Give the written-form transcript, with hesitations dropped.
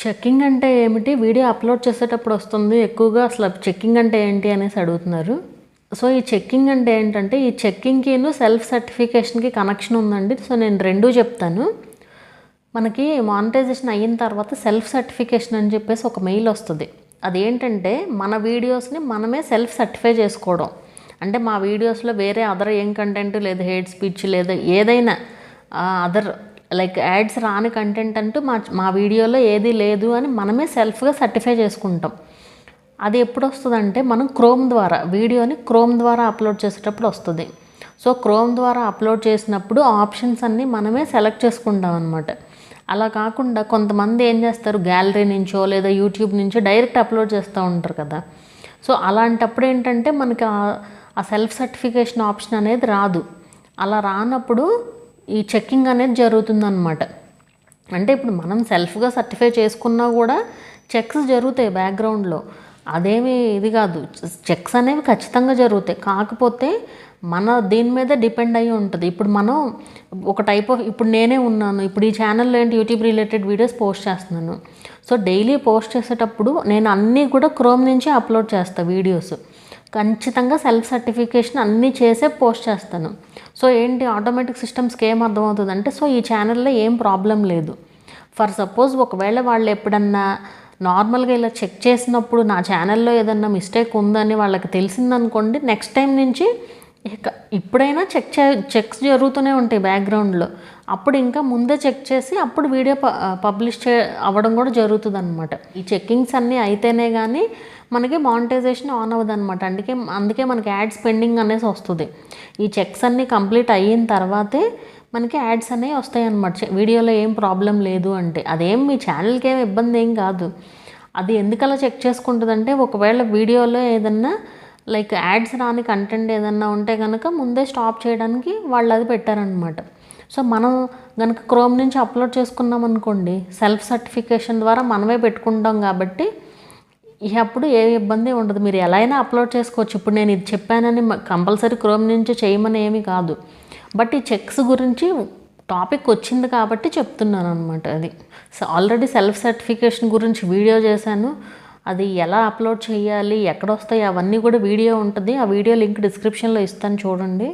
Checking అంటే ఏమిటి? Video upload చేసేటప్పుడు వస్తుంది ఎక్కువగా. అసలు చెక్కింగ్ అంటే ఏంటి అనేసి అడుగుతున్నారు. సో ఈ చెక్కింగ్ అంటే ఏంటంటే, ఈ చెక్కింగ్కిను సెల్ఫ్ సర్టిఫికేషన్కి కనెక్షన్ ఉందండి. సో నేను రెండూ చెప్తాను. మనకి మానిటైజేషన్ అయిన తర్వాత సెల్ఫ్ సర్టిఫికేషన్ అని చెప్పేసి ఒక మెయిల్ వస్తుంది. అదేంటంటే మన వీడియోస్ని మనమే సెల్ఫ్ సర్టిఫై చేసుకోవడం. అంటే మా వీడియోస్లో వేరే అదర్ ఏం కంటెంట్ లేదా హేట్ స్పీచ్ లేదా ఏదైనా అదర్ లైక్ యాడ్స్ రాని కంటెంట్ అంటూ మా వీడియోలో ఏది లేదు అని మనమే సెల్ఫ్గా సర్టిఫై చేసుకుంటాం. అది ఎప్పుడు వస్తుందంటే మనం క్రోమ్ ద్వారా వీడియోని క్రోమ్ ద్వారా అప్లోడ్ చేసేటప్పుడు వస్తుంది. సో క్రోమ్ ద్వారా అప్లోడ్ చేసినప్పుడు ఆప్షన్స్ అన్నీ మనమే సెలెక్ట్ చేసుకుంటాం అనమాట. అలా కాకుండా కొంతమంది ఏం చేస్తారు, గ్యాలరీ నుంచో లేదా యూట్యూబ్ నుంచో డైరెక్ట్ అప్లోడ్ చేస్తూ ఉంటారు కదా. సో అలాంటప్పుడు ఏంటంటే మనకి ఆ సెల్ఫ్ సర్టిఫికేషన్ ఆప్షన్ అనేది రాదు. అలా రానప్పుడు ఈ చెక్కింగ్ అనేది జరుగుతుందన్నమాట. అంటే ఇప్పుడు మనం సెల్ఫ్గా సర్టిఫై చేసుకున్నా కూడా చెక్స్ జరుగుతాయి బ్యాక్గ్రౌండ్లో. అదేమి ఇది కాదు, చెక్స్ అనేవి ఖచ్చితంగా జరుగుతాయి. కాకపోతే మన దీని మీద డిపెండ్ అయ్యి ఉంటుంది. ఇప్పుడు మనం ఒక టైప్ ఆఫ్, ఇప్పుడు నేనే ఉన్నాను, ఇప్పుడు ఈ ఛానల్లో ఏంటి యూట్యూబ్ రిలేటెడ్ వీడియోస్ పోస్ట్ చేస్తున్నాను. సో డైలీ పోస్ట్ చేసేటప్పుడు నేను అన్నీ కూడా క్రోమ్ నుంచి అప్లోడ్ చేస్తాను వీడియోస్. ఖచ్చితంగా సెల్ఫ్ సర్టిఫికేషన్ అన్నీ చేసే పోస్ట్ చేస్తాను. సో ఏంటి ఆటోమేటిక్ సిస్టమ్స్కి ఏం అర్థమవుతుంది అంటే, సో ఈ ఛానల్లో ఏం ప్రాబ్లం లేదు. ఫర్ సపోజ్ ఒకవేళ వాళ్ళు ఎప్పుడన్నా నార్మల్గా ఇలా చెక్ చేసినప్పుడు నా ఛానల్లో ఏదన్నా మిస్టేక్ ఉందని వాళ్ళకి తెలిసిందనుకోండి, నెక్స్ట్ టైం నుంచి ఇక ఇప్పుడైనా చెక్స్ జరుగుతూనే ఉంటాయి బ్యాక్గ్రౌండ్లో. అప్పుడు ఇంకా ముందే చెక్ చేసి అప్పుడు వీడియో పబ్లిష్ అవ్వడం కూడా జరుగుతుంది అనమాట. ఈ చెక్కింగ్స్ అన్నీ అయితేనే కానీ మనకి మానిటైజేషన్ ఆన్ అవ్వదు అనమాట. అందుకే మనకి యాడ్స్ పెండింగ్ అనేసి వస్తుంది. ఈ చెక్స్ అన్నీ కంప్లీట్ అయిన తర్వాతే మనకి యాడ్స్ అనేవి వస్తాయి అన్నమాట. వీడియోలో ఏం ప్రాబ్లం లేదు అంటే అదేం మీ ఛానల్కి ఏం ఇబ్బంది ఏం కాదు. అది ఎందుకలా చెక్ చేసుకుంటుందంటే, ఒకవేళ వీడియోలో ఏదన్నా లైక్ యాడ్స్ రాని కంటెంట్ ఏదన్నా ఉంటే కనుక ముందే స్టాప్ చేయడానికి వాళ్ళు అది పెట్టారనమాట. సో మనం కనుక క్రోమ్ నుంచి అప్లోడ్ చేసుకున్నాం అనుకోండి, సెల్ఫ్ సర్టిఫికేషన్ ద్వారా మనమే పెట్టుకుంటాం కాబట్టి అప్పుడు ఏ ఇబ్బంది ఉండదు. మీరు ఎలా అయినా అప్లోడ్ చేసుకోవచ్చు. ఇప్పుడు నేను ఇది చెప్పానని కంపల్సరీ క్రోమ్ నుంచి చేయమని ఏమీ కాదు. బట్ ఈ చెక్స్ గురించి టాపిక్ వచ్చింది కాబట్టి చెప్తున్నాను అనమాట. అది ఆల్రెడీ సెల్ఫ్ సర్టిఫికేషన్ గురించి వీడియో చేశాను. అది ఎలా అప్లోడ్ చేయాలి, ఎక్కడ వస్తాయి అవన్నీ కూడా వీడియో ఉంటుంది. ఆ వీడియో లింక్ డిస్క్రిప్షన్లో ఇస్తాను, చూడండి.